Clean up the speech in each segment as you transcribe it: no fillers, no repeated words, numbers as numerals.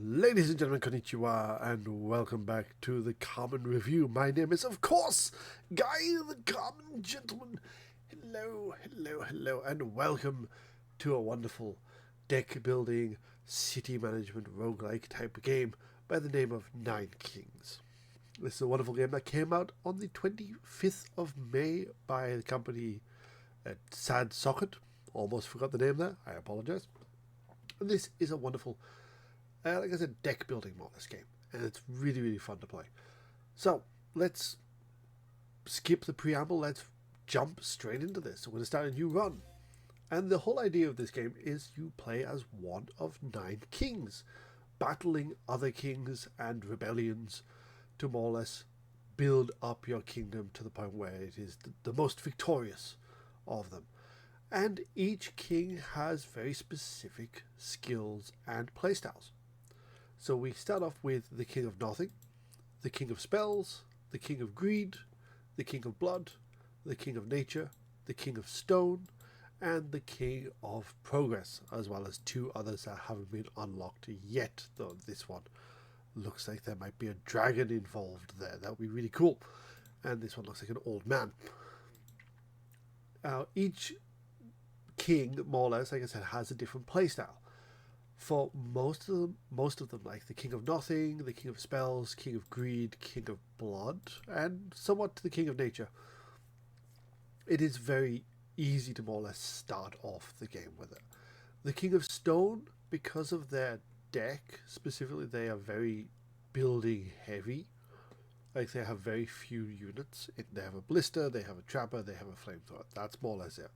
Ladies and gentlemen, konnichiwa, and welcome back to the Kamen Review. My name is, of course, Guy the Kamen Gentleman. Hello, hello, hello, and welcome to a wonderful deck building, city management, roguelike type of game by the name of 9Kings. This is a wonderful game that came out on the 25th of May by the company Sad Socket. Almost forgot the name there, I apologize. And this is a wonderful like I said, deck building mod, this game, and it's really, really fun to play. So let's skip the preamble. Let's jump straight into this. So we're going to start a new run, and the whole idea of this game is you play as one of 9 kings, battling other kings and rebellions to more or less build up your kingdom to the point where it is the most victorious of them. And each king has very specific skills and playstyles. So we start off with the King of Nothing, the King of Spells, the King of Greed, the King of Blood, the King of Nature, the King of Stone, and the King of Progress, as well as 2 others that haven't been unlocked yet, though this one looks like there might be a dragon involved there. That would be really cool. And this one looks like an old man. Each king, more or less, like I said, has a different playstyle. For most of them, like the King of Nothing, the King of Spells, King of Greed, King of Blood, and somewhat to the King of Nature, it is very easy to more or less start off the game with it. The King of Stone, because of their deck specifically, they are very building heavy. Like they have very few units. They have a blister, they have a trapper, they have a flamethrower. That's more or less it.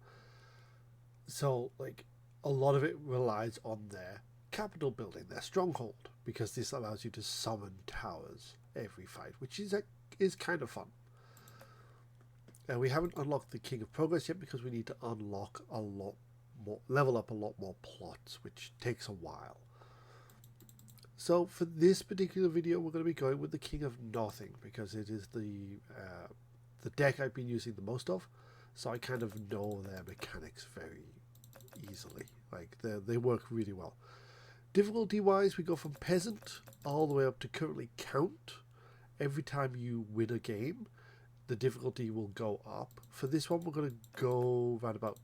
So like a lot of it relies on their capital building, their stronghold, because this allows you to summon towers every fight, which is kind of fun. We haven't unlocked the King of Progress yet because we need to unlock a lot more, level up a lot more plots, which takes a while. So for this particular video, we're going to be going with the King of Nothing because it is the deck I've been using the most of, so I kind of know their mechanics very easily. Like they work really well. Difficulty wise, we go from peasant all the way up to currently count. Every time you win a game, the difficulty will go up. For this one, we're going to go around about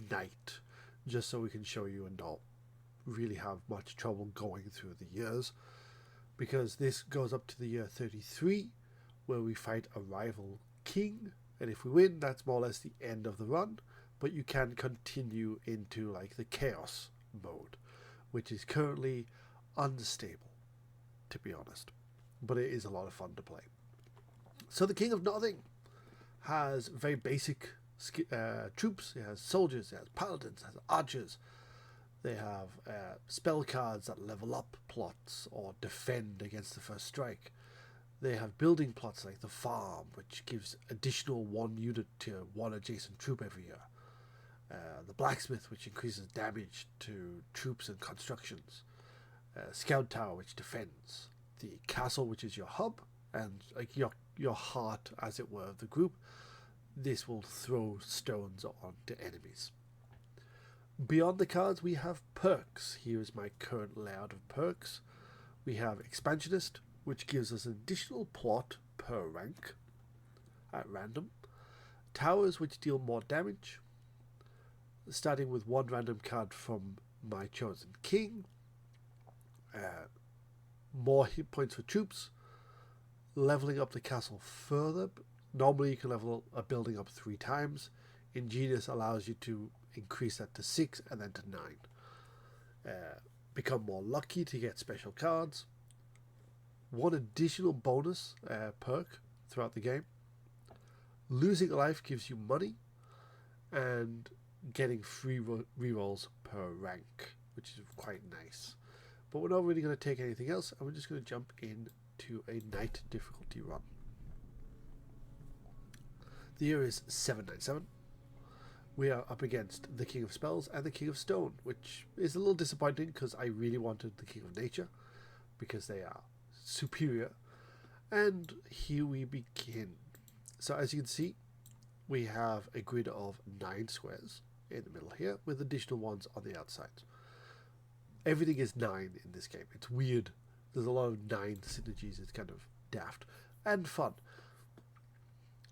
knight, just so we can show you and not really have much trouble going through the years, because this goes up to the year 33, where we fight a rival king, and if we win, that's more or less the end of the run. But you can continue into like the chaos mode, which is currently unstable, to be honest, but it is a lot of fun to play. So the King of Nothing has very basic troops. It has soldiers, it has paladins, it has archers. They have spell cards that level up plots or defend against the first strike. They have building plots like the farm, which gives additional 1 unit to 1 adjacent troop every year. The blacksmith, which increases damage to troops and constructions. Scout tower, which defends. The castle, which is your hub and like your heart, as it were, of the group. This will throw stones onto enemies. Beyond the cards, we have perks. Here is my current layout of perks. We have Expansionist, which gives us an additional plot per rank at random. Towers, which deal more damage, starting with 1 random card from my chosen king. More hit points for troops. Leveling up the castle further. Normally you can level a building up 3 times. Ingenious allows you to increase that to 6 and then to 9. Become more lucky to get special cards. 1 additional bonus perk throughout the game. Losing a life gives you money, and getting free rerolls per rank, which is quite nice. But we're not really going to take anything else, and we're just going to jump into a knight difficulty run. The year is 797. We are up against the King of Spells and the King of Stone, which is a little disappointing because I really wanted the King of Nature because they are superior. And here we begin. So as you can see, we have a grid of 9 squares in the middle here with additional ones on the outside. everything is 9 in this game. It's weird. There's a lot of 9 synergies. It's kind of daft and fun.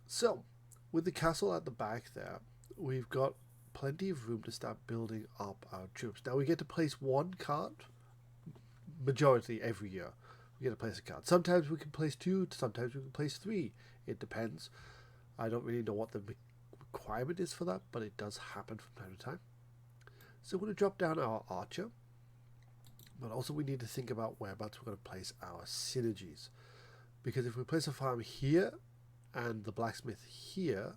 So, with the castle at the back there, we've got plenty of room to start building up our troops. Now we get to place 1 card, majority every year. We get to place a card. Sometimes we can place 2, sometimes we can place 3. It depends. I don't really know what the requirement is for that, but it does happen from time to time. So we're going to drop down our archer, but also we need to think about whereabouts we're going to place our synergies. Because if we place a farm here and the blacksmith here,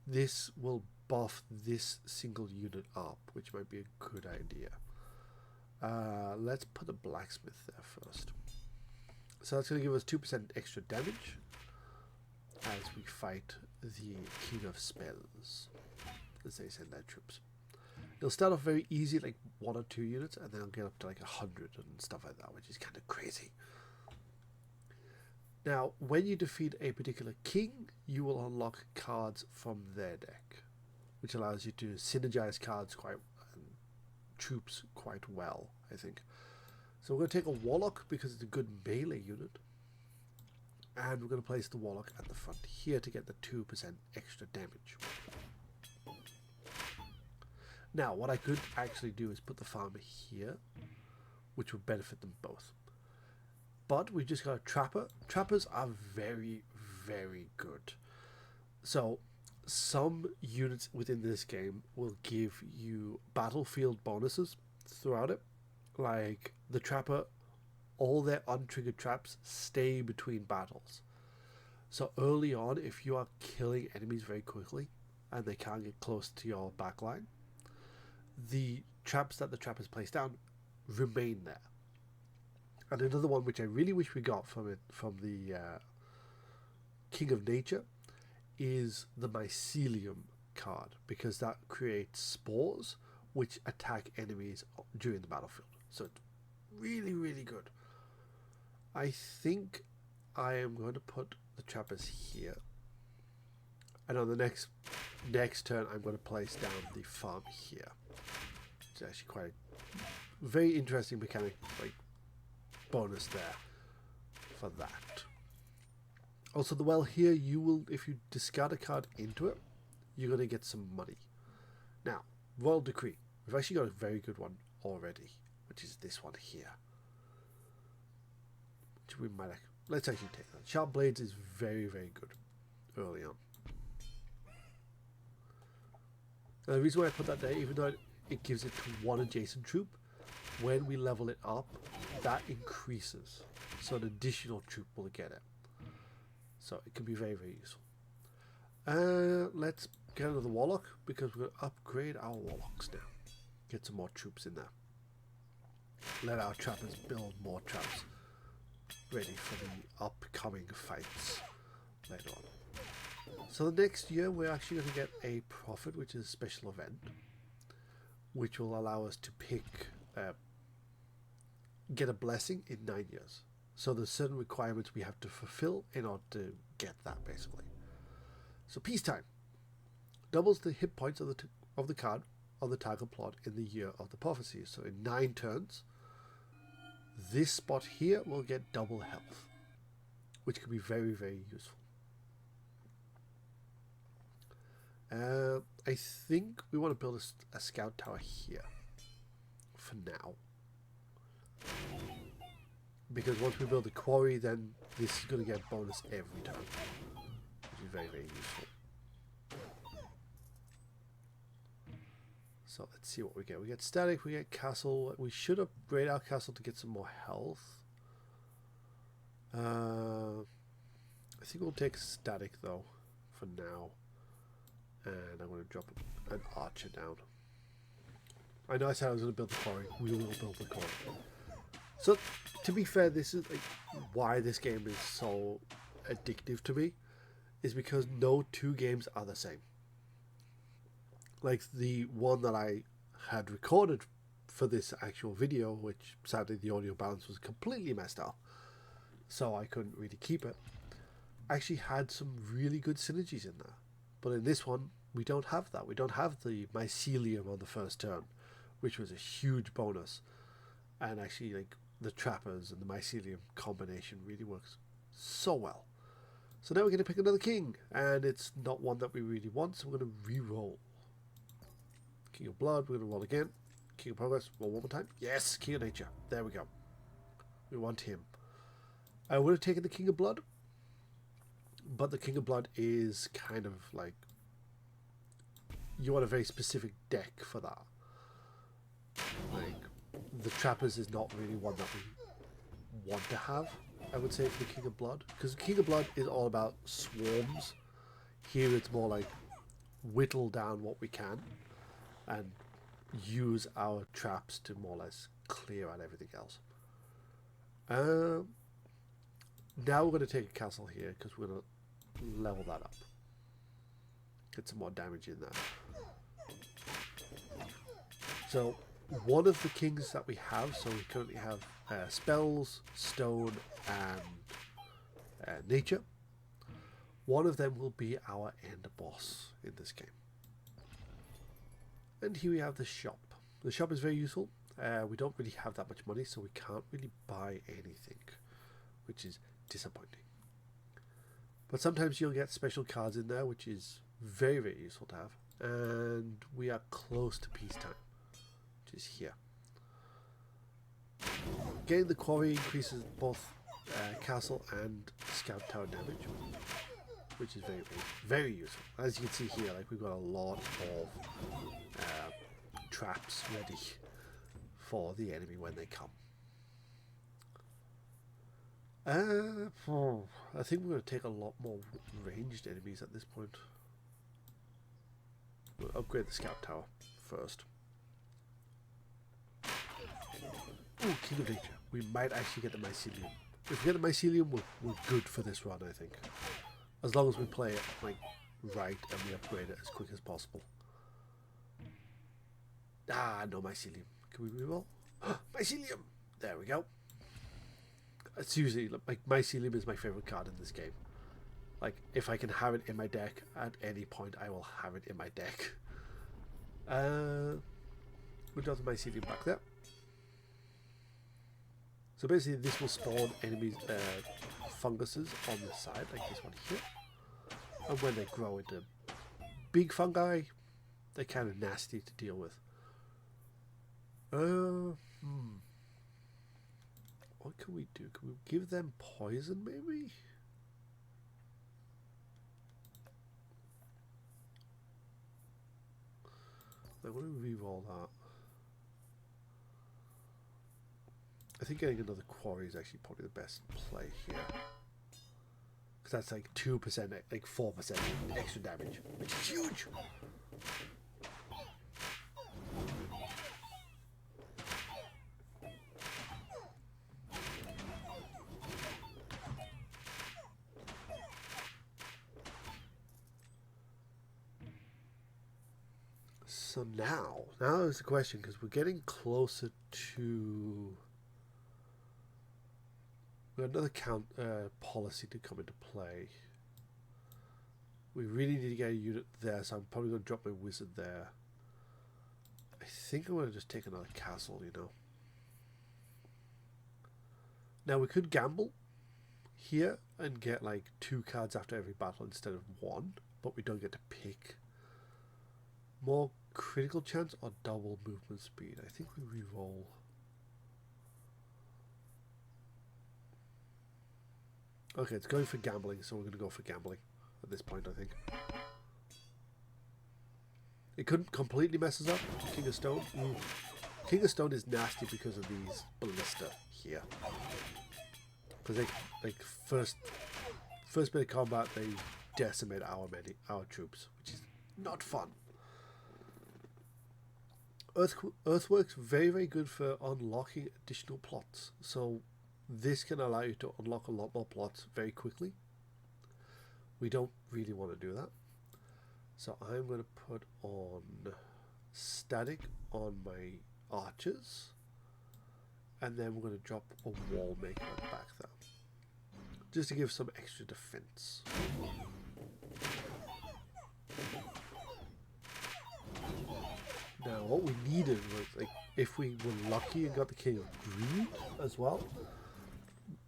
this will buff this single unit up, which might be a good idea. Let's put a blacksmith there first. So that's going to give us 2% extra damage as we fight the King of Spells, as they send their troops. It'll start off very easy, like 1 or 2 units, and then it'll get up to like 100 and stuff like that, which is kind of crazy. Now, when you defeat a particular king, you will unlock cards from their deck, which allows you to synergize cards and troops quite well, I think. So we're going to take a warlock because it's a good melee unit. And we're going to place the warlock at the front here to get the 2% extra damage. Now, what I could actually do is put the farmer here, which would benefit them both. But we've just got a trapper. Trappers are very, very good. So, some units within this game will give you battlefield bonuses throughout it. Like the trapper, all their untriggered traps stay between battles. So early on, if you are killing enemies very quickly and they can't get close to your backline, the traps that the trappers place down remain there. And another one which I really wish we got from the King of Nature is the Mycelium card, because that creates spores which attack enemies during the battlefield. So it's really, really good. I think I am going to put the trappers here, and on the next turn I'm going to place down the farm here. It's actually quite a very interesting mechanic, like bonus there for that. Also, the well here, you will, if you discard a card into it, you're going to get some money. Now, Royal Decree. We've actually got a very good one already, which is this one here. Which we might, let's actually take that. Sharp Blades is very, very good early on. Now, the reason why I put that there, even though it gives it to one adjacent troop, when we level it up, that increases. So an additional troop will get it. So it can be very, very useful. Let's get another Warlock, because we're going to upgrade our Warlocks now. Get some more troops in there. Let our trappers build more traps, ready for the upcoming fights later on. So the next year we're actually going to get a Prophet, which is a special event, which will allow us to pick, get a blessing in 9 years. So there's certain requirements we have to fulfill in order to get that, basically. So peacetime doubles the hit points of the card of the target plot in the year of the prophecy. So in 9 turns, this spot here will get double health, which can be very, very useful. I think we want to build a scout tower here for now, because once we build the quarry, then this is going to get bonus every turn, which is very, very useful. So let's see what we get. We get static, we get castle. We should upgrade our castle to get some more health. I think we'll take static though for now. And I'm going to drop an archer down. I know I said I was going to build the quarry. We will build the quarry. So, to be fair, this is like why this game is so addictive to me, is because no 2 games are the same. Like the one that I had recorded for this actual video, which sadly the audio balance was completely messed up, so I couldn't really keep it, actually had some really good synergies in there. But in this one, we don't have that. We don't have the mycelium on the first turn, which was a huge bonus. And actually, like, the trappers and the mycelium combination really works so well. So now we're going to pick another king, and it's not one that we really want, so we're going to re-roll. King of Blood, we're going to roll again. King of Progress, roll one more time. Yes, King of Nature. There we go. We want him. I would have taken the King of Blood, but the King of Blood is kind of like, you want a very specific deck for that. Like, the Trappers is not really one that we want to have, I would say, for the King of Blood. Because the King of Blood is all about swarms. Here it's more like whittle down what we can and use our traps to more or less clear out everything else. Now we're going to take a castle here because we're going to level that up. Get some more damage in there. So one of the kings that we have, so we currently have spells, stone, and nature. One of them will be our end boss in this game. And here we have the shop. The shop is very useful. We don't really have that much money, so we can't really buy anything, which is disappointing. But sometimes you'll get special cards in there, which is very, very useful to have. And we are close to peacetime, which is here. Getting the quarry increases both castle and scout tower damage, which is very, very, very useful. As you can see here, like, we've got a lot of traps ready for the enemy when they come. I think we're going to take a lot more ranged enemies at this point. We'll upgrade the scout tower first. Ooh, King of Nature. We might actually get the mycelium. If we get the mycelium, we're good for this run, I think. As long as we play it like right and we upgrade it as quick as possible. Ah, no mycelium. Can we reroll? Mycelium! There we go. It's usually, like, mycelium is my favorite card in this game. Like, if I can have it in my deck at any point, I will have it in my deck. We'll drop the mycelium back there. So basically, this will spawn enemies, funguses on the side, like this one here. And when they grow into big fungi, they're kind of nasty to deal with. What can we do? Can we give them poison, maybe? I want to re-roll that. I think getting another quarry is actually probably the best play here. Because that's like 2%, like 4% extra damage, which is huge! So now is the question, because we're getting closer to... We have another policy to come into play. We really need to get a unit there, so I'm probably going to drop my wizard there. I think I'm going to just take another castle, you know. Now we could gamble here and get like 2 cards after every battle instead of 1, but we don't get to pick. More critical chance or double movement speed? I think we re-roll. Okay, it's going for gambling, so we're going to go for gambling at this point, I think. It couldn't completely mess us up. King of Stone. Ooh. King of Stone is nasty because of these ballista here. Because they, like, first bit of combat, they decimate our troops, which is not fun. Earthworks, very, very good for unlocking additional plots. So this can allow you to unlock a lot more plots very quickly. We don't really want to do that. So I'm going to put on static on my archers. And then we're going to drop a wall maker on the back there. Just to give some extra defense. Now, what we needed was, like, if we were lucky and got the King of Greed as well,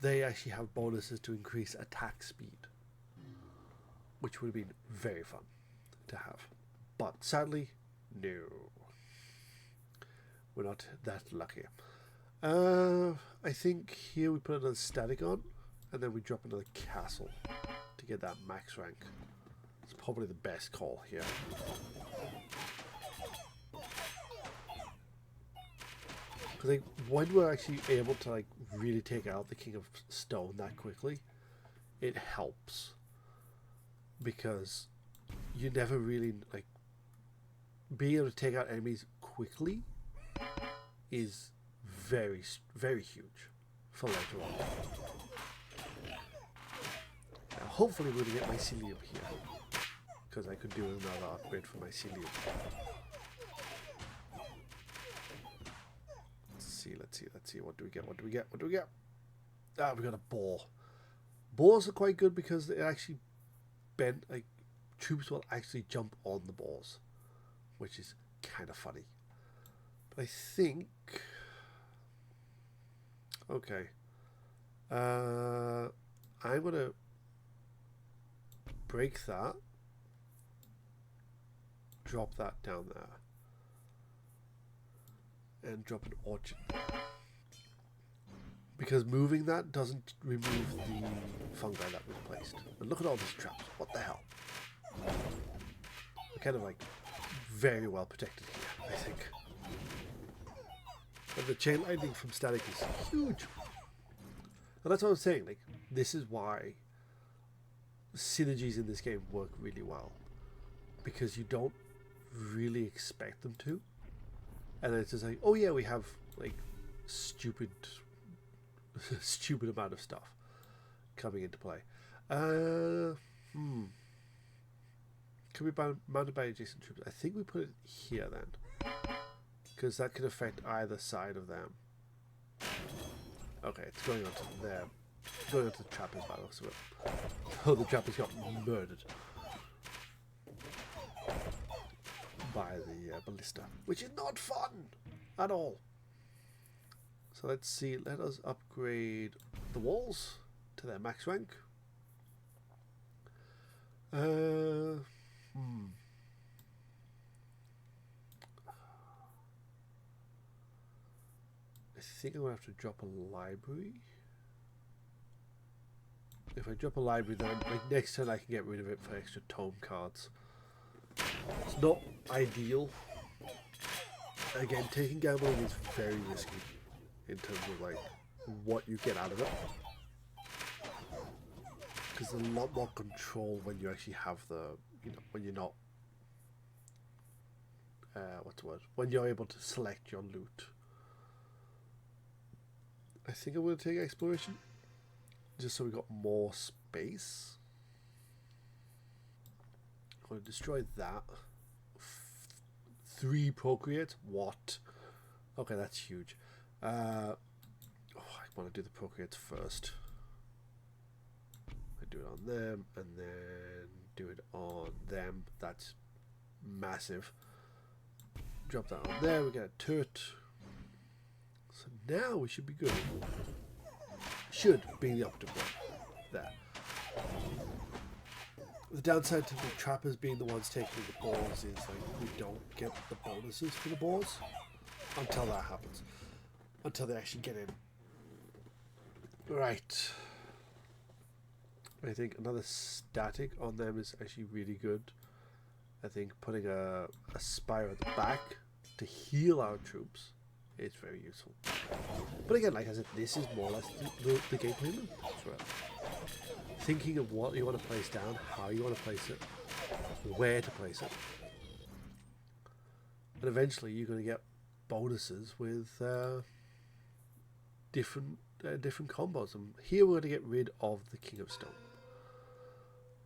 they actually have bonuses to increase attack speed, which would have been very fun to have. But sadly, no. We're not that lucky. I think here we put another static on, and then we drop another castle to get that max rank. It's probably the best call here. Because like, when we're actually able to like really take out the King of Stone that quickly, it helps. Because you never really like being able to take out enemies quickly is very, very huge for later on. Now, hopefully we're going to get mycelium here, because I could do another upgrade for mycelium. Let's see. What do we get? Ah, we got a boar. Boars are quite good because they actually bend, like, troops will actually jump on the boars, which is kind of funny. But I think, okay, I'm gonna break that, drop that down there, and drop an orchard there. Because moving that doesn't remove the fungi that we've placed. And look at all these traps. What the hell? We're kind of like very well protected here, I think. But the chain lightning from static is huge. And that's what I'm saying. Like, this is why synergies in this game work really well. Because you don't really expect them to. And then it's just like, oh yeah, we have like stupid amount of stuff coming into play. Can we be mounted by adjacent troops? I think we put it here then, because that could affect either side of them. Okay, it's going on to there. Going on to the trappers by the looks of it. Oh, the trappers got murdered by the ballista, which is not fun at all. So let's see, let us upgrade the walls to their max rank. I think I'm going to have to drop a library. If I drop a library, then like next turn I can get rid of it for extra tome cards. It's not ideal. Again, taking gambling is very risky in terms of like what you get out of it, because there's a lot more control when you actually have the, you know, when you're not what's the word, when you're able to select your loot. I think I'm going to take exploration just so we got more space. I'm going to destroy that. 3 procreate. What? Okay, that's huge. I want to do the procreates first. I do it on them and then do it on them. That's massive. Drop that on there. We get a turret. So now we should be good. Should be the optimal one. There. The downside to the trappers being the ones taking the balls is like we don't get the bonuses for the balls until that happens. Until they actually get in. Right. I think another static on them is actually really good. I think putting a spire at the back to heal our troops is very useful. But again, like I said, this is more or less the gameplay loop. Right. Thinking of what you want to place down, how you want to place it, where to place it. And eventually you're going to get bonuses with different combos. And here we're going to get rid of the King of Stone.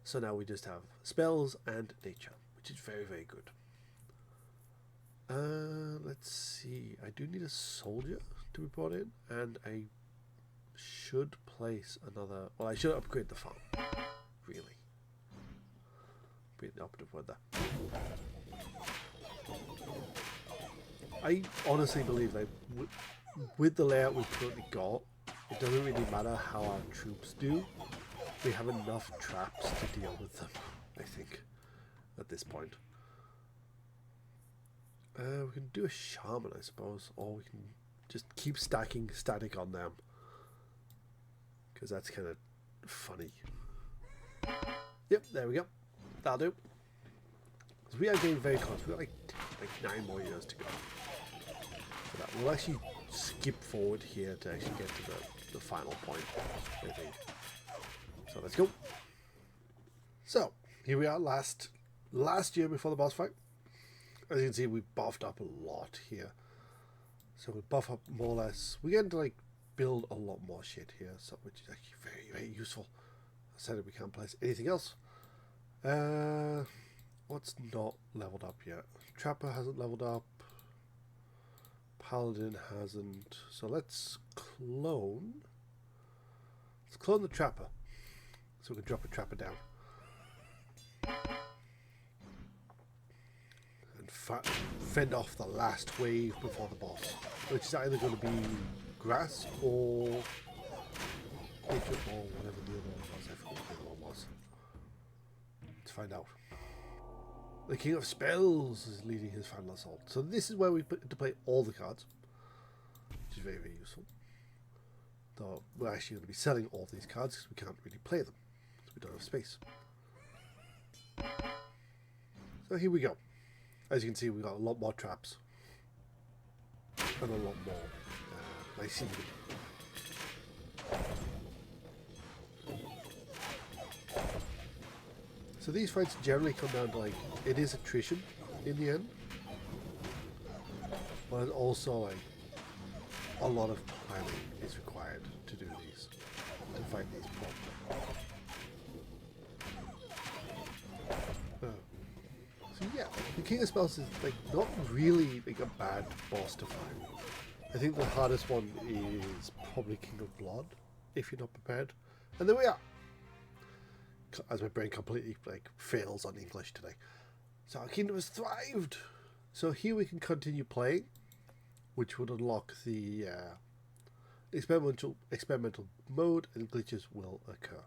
So now we just have spells and nature, which is very, very good. Let's see. I do need a soldier to be brought in, and I should place another. Well, I should upgrade the farm. Really, be the operative word there. I honestly believe that with the layout we've currently got, it doesn't really matter how our troops do. We have enough traps to deal with them, I think, at this point. We can do a shaman, I suppose, or we can just keep stacking static on them, because that's kind of funny. Yep, there we go. That'll do. So we are getting very close. We've got like 9 more years to go. For that. We'll actually skip forward here to actually get to the final point, I think. So let's go. So here we are, last year before the boss fight. As you can see, we buffed up a lot here. So we buff up more or less. We get to like build a lot more shit here, so which is actually very, very useful. I said that we can't place anything else. What's not leveled up yet? Trapper hasn't leveled up. Paladin hasn't. So let's clone. Let's clone the Trapper. So we can drop a Trapper down. And fend off the last wave before the boss. Which is either going to be grass or nature or whatever the other one was. I forgot what the other one was. Let's find out. The King of Spells is leading his final assault. So this is where we put to play all the cards, which is very, very useful. Though we're actually going to be selling all these cards because we can't really play them, because we don't have space. So here we go. As you can see, we've got a lot more traps and a lot more nice scenery. So these fights generally come down to like, it is attrition in the end, but also like a lot of planning is required to do these, to fight these properly. So yeah, the King of Spells is like not really like a bad boss to fight. I think the hardest one is probably King of Blood, if you're not prepared. And there we are. As my brain completely like fails on English today. So our kingdom has thrived. So here we can continue playing, which would unlock the experimental mode, and glitches will occur.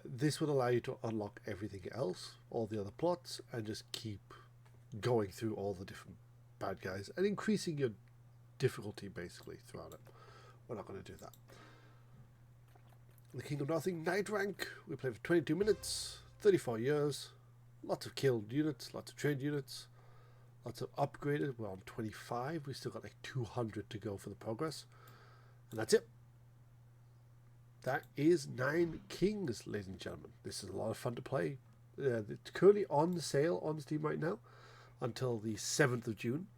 This would allow you to unlock everything else, all the other plots, and just keep going through all the different bad guys and increasing your difficulty basically throughout it. We're not going to do that. The King of Nothing, 9th rank. We played for 22 minutes, 34 years, lots of killed units, lots of trained units, lots of upgraded. We're on 25. We still got like 200 to go for the progress. And that's it. That is 9Kings, ladies and gentlemen. This is a lot of fun to play. It's currently on sale on Steam right now until the 7th of June.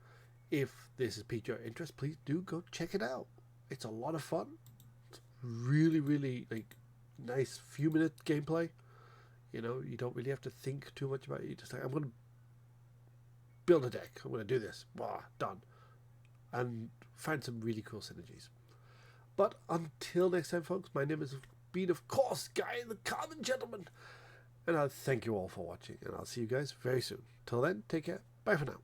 If this has piqued your interest, please do go check it out. It's a lot of fun. Really, really like nice few minute gameplay. You know, you don't really have to think too much about it. You just like, I'm going to build a deck. I'm going to do this. Blah, done. And find some really cool synergies. But until next time, folks, my name has been, of course, Guy the Kamen Gentleman. And I'll thank you all for watching. And I'll see you guys very soon. Till then, take care. Bye for now.